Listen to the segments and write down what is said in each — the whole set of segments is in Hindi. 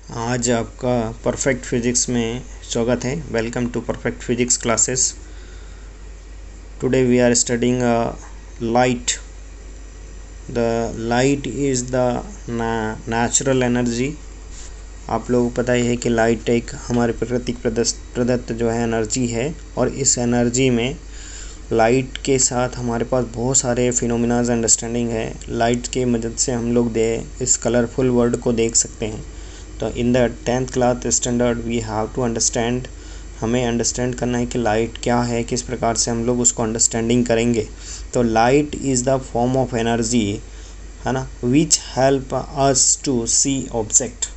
आज आपका परफेक्ट फिजिक्स में स्वागत है। Welcome to perfect physics classes. Today we are studying light. The light is the natural energy. आप लोगों को पता ही है कि लाइट एक हमारे प्राकृतिक प्रदत्त जो है एनर्जी है, और इस एनर्जी में लाइट के साथ हमारे पास बहुत सारे फिनोमिनाज अंडरस्टैंडिंग है। लाइट की मदद से हम लोग इस कलरफुल वर्ल्ड को देख सकते हैं। तो in the 10th class standard we have to understand, हमें अंडरस्टैंड करना है कि लाइट क्या है, किस प्रकार से हम लोग उसको अंडरस्टैंडिंग करेंगे। तो light is the form of energy, है ना, which help us to see object.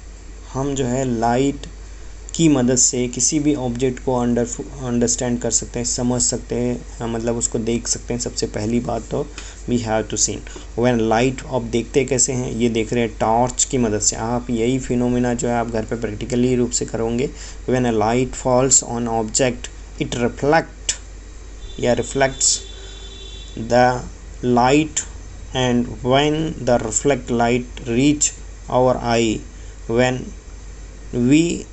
हम जो है लाइट की मदद से किसी भी ऑब्जेक्ट को अंडरस्टैंड कर सकते हैं, समझ सकते हैं, मतलब उसको देख सकते हैं। सबसे पहली बात तो we have to seen when light. आप देखते कैसे हैं, ये देख रहे हैं टॉर्च की मदद से। आप यही फिनोमिना जो है आप घर पे प्रैक्टिकली रूप से करोगे। When a light falls on object it reflects the light, and when the reflect light reach our eye, when we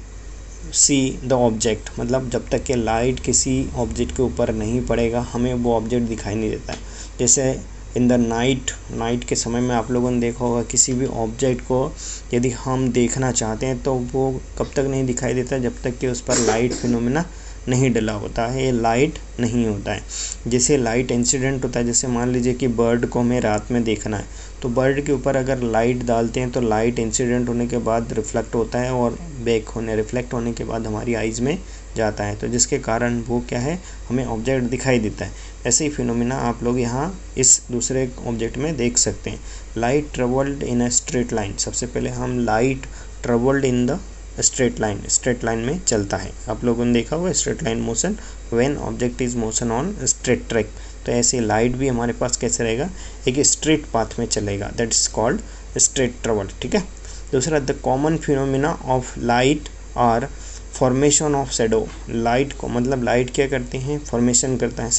see the object, मतलब जब तक कि लाइट किसी ऑब्जेक्ट के ऊपर नहीं पड़ेगा हमें वो ऑब्जेक्ट दिखाई नहीं देता है। जैसे इन द नाइट के समय में आप लोगों ने देखा होगा किसी भी ऑब्जेक्ट को यदि हम देखना चाहते हैं तो वो कब तक नहीं दिखाई देता, जब तक कि उस पर लाइट फिनोमिना नहीं डला होता है, ये लाइट नहीं होता है। जैसे लाइट इंसिडेंट होता है, जैसे मान लीजिए कि बर्ड को हमें रात में देखना है, तो बर्ड के ऊपर अगर लाइट डालते हैं तो लाइट इंसिडेंट होने के बाद रिफ्लेक्ट होता है और रिफ्लेक्ट होने के बाद हमारी आइज़ में जाता है, तो जिसके कारण वो क्या है, हमें ऑब्जेक्ट दिखाई देता है। ऐसे ही फिनोमिना आप लोग यहाँ इस दूसरे ऑब्जेक्ट में देख सकते हैं। Light travelled in a straight line. सबसे पहले हम light travelled in the straight line में चलता है। आप लोगों ने देखा होगा straight line motion when object is motion on straight track. तो ऐसे लाइट भी हमारे पास कैसे रहेगा, एक स्ट्रेट पाथ में चलेगा, that is called straight travel. ठीक है। दूसरा, the common phenomena of light are formation of shadow. Light को मतलब लाइट क्या करते हैं, फॉर्मेशन करता है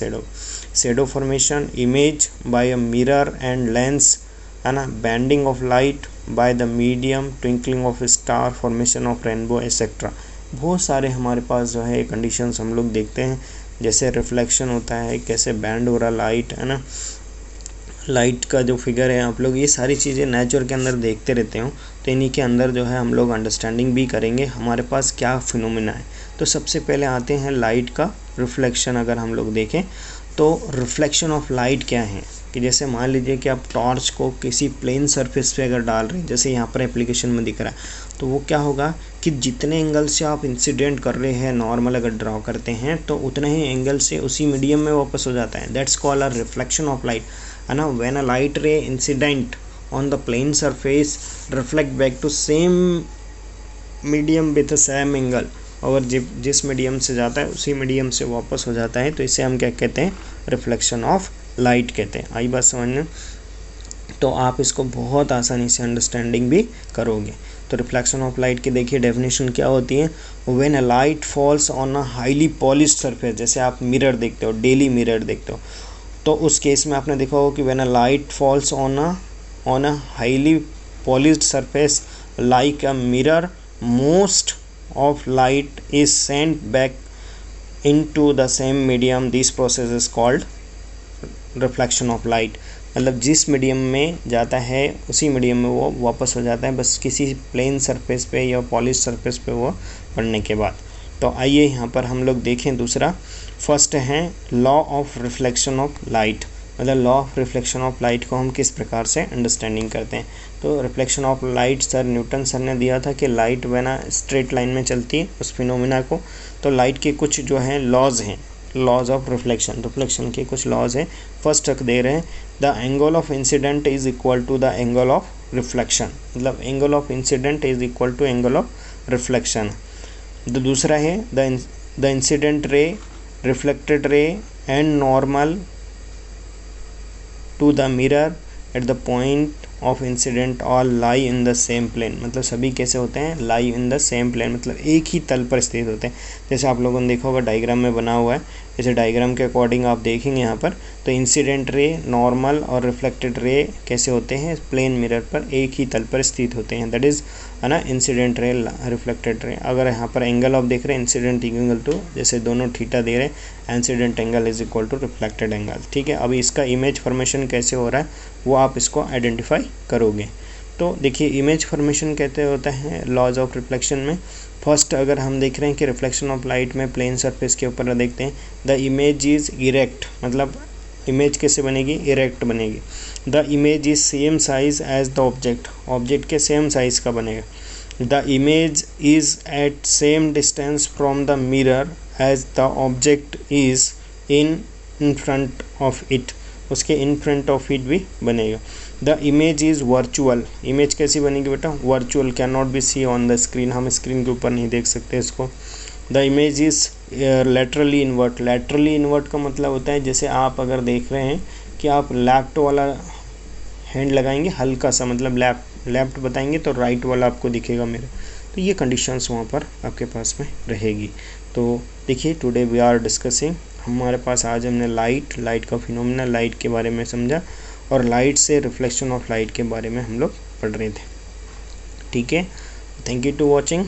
shadow formation, image by a mirror and lens, है ना, bending of light by the medium, twinkling of star, formation of rainbow etcetera. बहुत सारे हमारे पास जो है कंडीशंस हम लोग देखते हैं, जैसे रिफ्लेक्शन होता है, कैसे बैंड हो रहा लाइट, है ना, लाइट का जो फिगर है, आप लोग ये सारी चीज़ें नेचर के अंदर देखते रहते हो। तो इन्हीं के अंदर जो है हम लोग अंडरस्टैंडिंग भी करेंगे हमारे पास क्या फिनोमिना है। तो सबसे पहले आते हैं लाइट का रिफ्लेक्शन। अगर हम लोग देखें तो रिफ्लेक्शन ऑफ लाइट क्या है, कि जैसे मान लीजिए कि आप टॉर्च को किसी प्लेन सरफेस पे अगर डाल रहे हैं, जैसे यहाँ पर एप्लीकेशन में दिख रहा है, तो वो क्या होगा कि जितने एंगल से आप इंसिडेंट कर रहे हैं, नॉर्मल अगर ड्रॉ करते हैं, तो उतने ही एंगल से उसी मीडियम में वापस हो जाता है। That's called a reflection of light, है ना। When a light ray incident on the plane surface reflect back to same medium with same angle, और जिस मीडियम से जाता है उसी मीडियम से वापस हो जाता है, तो इसे हम क्या कहते हैं, रिफ्लेक्शन ऑफ लाइट कहते हैं। आई बात समझ? तो आप इसको बहुत आसानी से अंडरस्टैंडिंग भी करोगे। तो रिफ्लेक्शन ऑफ लाइट की देखिए डेफिनेशन क्या होती है। When a light falls on a highly polished surface, जैसे आप मिरर देखते हो, डेली मिरर देखते हो, तो उस केस में आपने देखा होगा कि when a light falls on a highly polished surface like a mirror, most of light is sent back into the same medium. This process is called reflection of light. मतलब जिस मीडियम में जाता है उसी मीडियम में वो वापस हो जाता है, बस किसी प्लेन सरफेस पे या पॉलिश सरफेस पे वो पड़ने के बाद। तो आइए यहाँ पर हम लोग देखें दूसरा। फर्स्ट है law of reflection of light, मतलब law of reflection of light को हम किस प्रकार से अंडरस्टैंडिंग करते हैं। तो reflection of light Newton sir ने दिया था कि लाइट वेना स्ट्रेट लाइन में चलती है, उस फिनोमिना को। तो लाइट के कुछ जो हैं लॉज हैं, लॉज ऑफ रिफ्लेक्शन के कुछ लॉज हैं। फर्स्ट तक दे रहे हैं, the angle of incident is equal to the angle of reflection, मतलब angle of incident is equal to angle of reflection. दूसरा है the incident ray, reflected ray and normal to the mirror at the point of incident all lie in the same plane. मतलब सभी कैसे होते हैं, lie in the same plane, मतलब एक ही तल पर स्थित होते हैं। जैसे आप लोगों ने देखा होगा डायग्राम में बना हुआ है, जैसे डायग्राम के अकॉर्डिंग आप देखेंगे यहाँ पर, तो इंसिडेंट रे, नॉर्मल और रिफ्लेक्टेड रे कैसे होते हैं, प्लेन मिरर पर एक ही तल पर स्थित होते हैं, दैट इज़ है ना इंसिडेंट रे, रिफ्लेक्टेड रे। अगर यहाँ पर एंगल आप देख रहे हैं, इंसिडेंट एंगल टू, जैसे दोनों थीटा दे रहे हैं, incident angle is equal to reflected angle, ठीक है। अभी इसका इमेज फॉर्मेशन कैसे हो रहा है वो आप इसको आइडेंटिफाई करोगे। तो देखिए इमेज फॉर्मेशन कहते होता है लॉज ऑफ रिफ्लेक्शन में। फर्स्ट अगर हम देख रहे हैं कि रिफ्लेक्शन ऑफ लाइट में प्लेन सरफेस के ऊपर देखते हैं, द इमेज इज इरेक्ट, मतलब इमेज कैसे बनेगी, इरेक्ट बनेगी। The image is same size as the object, object के सेम साइज का बनेगा। The image is at same distance from the mirror as the object is in front of it, उसके इन फ्रंट ऑफ इट भी बनेगा। The image is virtual, image कैसी बनेगी बेटा, virtual, can not be see on the screen, हम स्क्रीन के ऊपर नहीं देख सकते इसको। The image is laterally invert, laterally invert का मतलब होता है जैसे आप अगर देख रहे हैं कि आप लेफ्ट वाला हैंड लगाएंगे हल्का सा, मतलब लेफ्ट बताएंगे तो राइट वाला आपको दिखेगा मेरे, तो ये कंडीशंस वहाँ पर आपके पास में रहेगी। तो देखिए टुडे वी आर डिस्कसिंग, हमारे पास आज हमने लाइट का फिनोमेना, लाइट के बारे में समझा, और लाइट से रिफ्लेक्शन ऑफ लाइट के बारे में हम लोग पढ़ रहे थे, ठीक है। Thank you to watching.